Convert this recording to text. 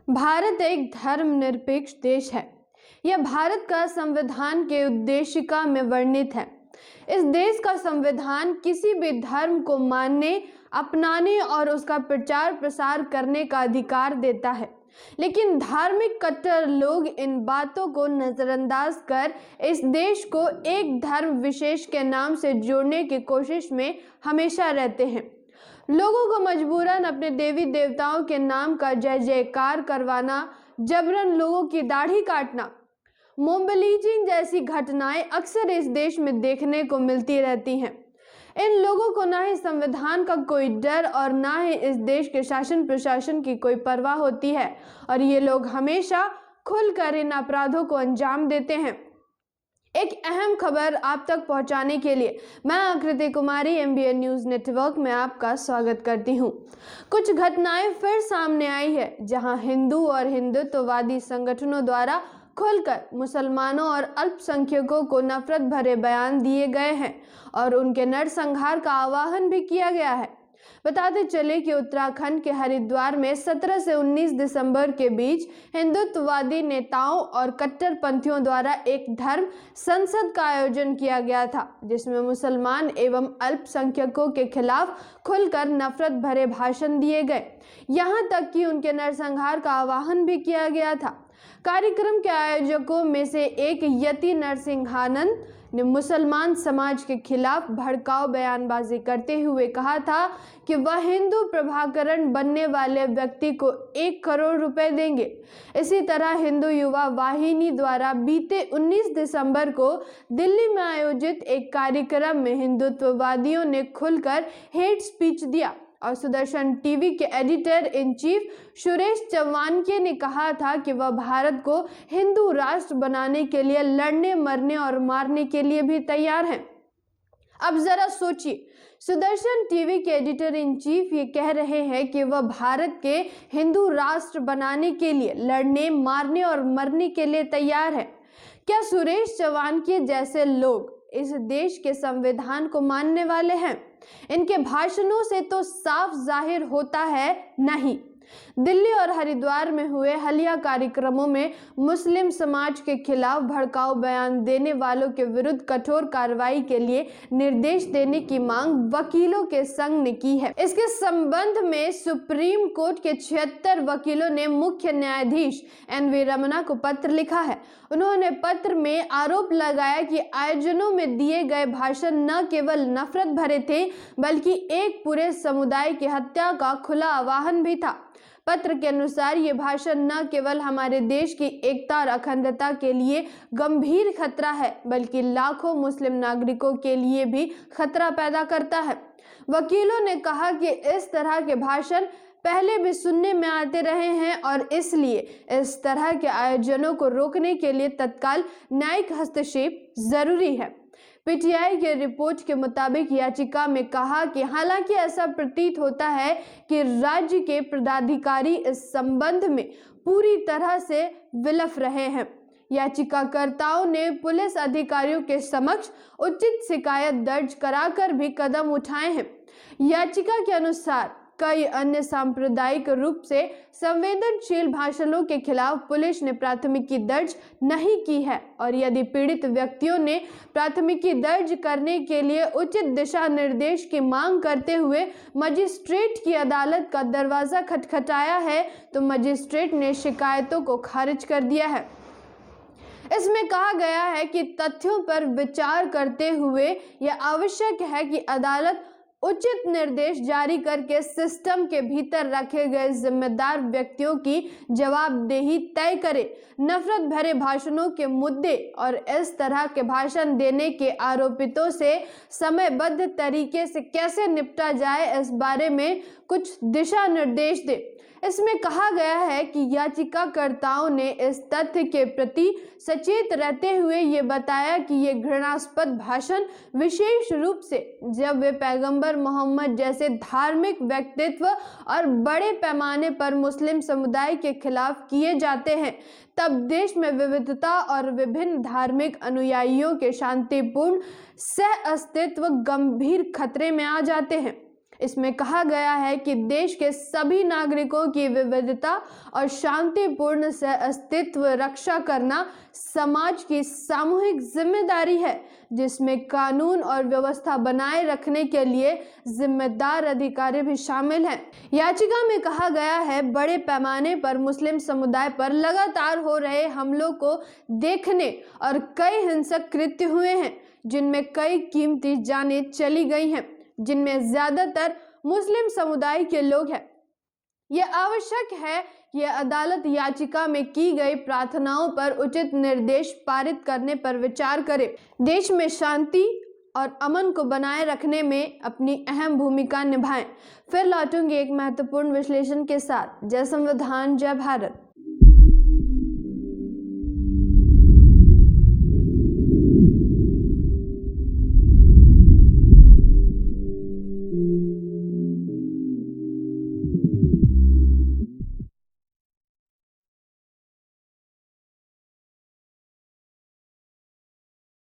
भारत एक धर्मनिरपेक्ष देश है। यह भारत का संविधान के उद्देशिका में वर्णित है। इस देश का संविधान किसी भी धर्म को मानने, अपनाने और उसका प्रचार प्रसार करने का अधिकार देता है, लेकिन धार्मिक कट्टर लोग इन बातों को नजरअंदाज कर इस देश को एक धर्म विशेष के नाम से जोड़ने की कोशिश में हमेशा रहते हैं। लोगों को मजबूरन अपने देवी देवताओं के नाम का जय जयकार करवाना, जबरन लोगों की दाढ़ी काटना, मॉब लिंचिंग जैसी घटनाएं अक्सर इस देश में देखने को मिलती रहती हैं। इन लोगों को ना ही संविधान का कोई डर और ना ही इस देश के शासन प्रशासन की कोई परवाह होती है और ये लोग हमेशा खुलकर इन अपराधों को अंजाम देते हैं। एक अहम खबर आप तक पहुंचाने के लिए मैं आकृति कुमारी MBN न्यूज़ नेटवर्क में आपका स्वागत करती हूं। कुछ घटनाएं फिर सामने आई है जहां हिंदू और हिंदुत्ववादी संगठनों द्वारा खुलकर मुसलमानों और अल्पसंख्यकों को नफरत भरे बयान दिए गए हैं और उनके नरसंहार का आह्वान भी किया गया है। बताते चले कि उत्तराखंड के हरिद्वार में 17 से 19 दिसंबर के बीच हिंदुत्ववादी नेताओं और कट्टरपंथियों द्वारा एक धर्म संसद का आयोजन किया गया था, जिसमें मुसलमान एवं अल्पसंख्यकों के खिलाफ खुलकर नफरत भरे भाषण दिए गए। यहाँ तक कि उनके नरसंहार का आह्वान भी किया गया था। कार्यक्रम के आयोजकों में से एक यति नरसिंहानंद ने मुसलमान समाज के खिलाफ भड़काऊ बयानबाजी करते हुए कहा था कि वह हिंदू प्रभाकरण बनने वाले व्यक्ति को 1 करोड़ रुपए देंगे। इसी तरह हिंदू युवा वाहिनी द्वारा बीते 19 दिसंबर को दिल्ली में आयोजित एक कार्यक्रम में हिंदुत्ववादियों ने खुलकर हेट स्पीच दिया और सुदर्शन टीवी के editor in chief Suresh Chavanke ने कहा था कि वह भारत को हिंदू राष्ट्र बनाने के लिए लड़ने, मरने और मारने के लिए भी तैयार हैं। अब जरा सोचिए, सुदर्शन टीवी के एडिटर इन चीफ ये कह रहे हैं कि वह भारत के हिंदू राष्ट्र बनाने के लिए लड़ने, मारने और मरने के लिए तैयार है। क्या सुरेश चव्हाणके जैसे लोग इस देश के संविधान को मानने वाले हैं? इनके भाषणों से तो साफ जाहिर होता है नहीं। दिल्ली और हरिद्वार में हुए हालिया कार्यक्रमों में मुस्लिम समाज के खिलाफ भड़काऊ बयान देने वालों के विरुद्ध कठोर कार्रवाई के लिए निर्देश देने की मांग वकीलों के संघ ने की है। इसके संबंध में सुप्रीम कोर्ट के 76 वकीलों ने मुख्य न्यायाधीश NV रमन्ना को पत्र लिखा है। उन्होंने पत्र में आरोप लगाया कि आयोजनों में दिए गए भाषण न केवल नफरत भरे थे, बल्कि एक पूरे समुदाय की हत्या का खुला आह्वान भी था। पत्र के अनुसार ये भाषण न केवल हमारे देश की एकता और अखंडता के लिए गंभीर खतरा है, बल्कि लाखों मुस्लिम नागरिकों के लिए भी खतरा पैदा करता है। वकीलों ने कहा कि इस तरह के भाषण पहले भी सुनने में आते रहे हैं और इसलिए इस तरह के आयोजनों को रोकने के लिए तत्काल न्यायिक हस्तक्षेप जरूरी है। PTI के रिपोर्ट के मुताबिक याचिका में कहा कि हालांकि ऐसा प्रतीत होता है कि राज्य के पदाधिकारी इस संबंध में पूरी तरह से विफल रहे हैं। याचिकाकर्ताओं ने पुलिस अधिकारियों के समक्ष उचित शिकायत दर्ज कराकर भी कदम उठाए हैं। याचिका के अनुसार कई अन्य सांप्रदायिक रूप से संवेदनशील भाषणों के खिलाफ पुलिस ने प्राथमिकी दर्ज नहीं की है और यदि पीड़ित व्यक्तियों ने प्राथमिकी दर्ज करने के लिए उचित दिशा निर्देश की मांग करते हुए मजिस्ट्रेट की अदालत का दरवाजा खटखटाया है तो मजिस्ट्रेट ने शिकायतों को खारिज कर दिया है। इसमें कहा गया है कि तथ्यों पर विचार करते हुए यह आवश्यक है कि अदालत उचित निर्देश जारी करके सिस्टम के भीतर रखे गए जिम्मेदार व्यक्तियों की जवाबदेही तय करे। नफरत भरे भाषणों के मुद्दे और इस तरह के भाषण देने के आरोपितों से समयबद्ध तरीके से कैसे निपटा जाए, इस बारे में कुछ दिशा निर्देश दे। इसमें कहा गया है कि याचिकाकर्ताओं ने इस तथ्य के प्रति सचेत रहते हुए ये बताया कि ये घृणास्पद भाषण विशेष रूप से जब वे पैगंबर मोहम्मद जैसे धार्मिक व्यक्तित्व और बड़े पैमाने पर मुस्लिम समुदाय के खिलाफ किए जाते हैं, तब देश में विविधता और विभिन्न धार्मिक अनुयायियों के शांतिपूर्ण सह अस्तित्व गंभीर खतरे में आ जाते हैं। इसमें कहा गया है कि देश के सभी नागरिकों की विविधता और शांतिपूर्ण अस्तित्व रक्षा करना समाज की सामूहिक जिम्मेदारी है, जिसमें कानून और व्यवस्था बनाए रखने के लिए जिम्मेदार अधिकारी भी शामिल हैं। याचिका में कहा गया है, बड़े पैमाने पर मुस्लिम समुदाय पर लगातार हो रहे हमलों को देखने और कई हिंसक कृत्य हुए हैं, जिनमें कई कीमती जानें चली गई हैं, जिनमें ज्यादातर मुस्लिम समुदाय के लोग हैं। यह आवश्यक है कि अदालत याचिका में की गई प्रार्थनाओं पर उचित निर्देश पारित करने पर विचार करे, देश में शांति और अमन को बनाए रखने में अपनी अहम भूमिका निभाएं। फिर लौटूंगी एक महत्वपूर्ण विश्लेषण के साथ। जय संविधान, जय भारत।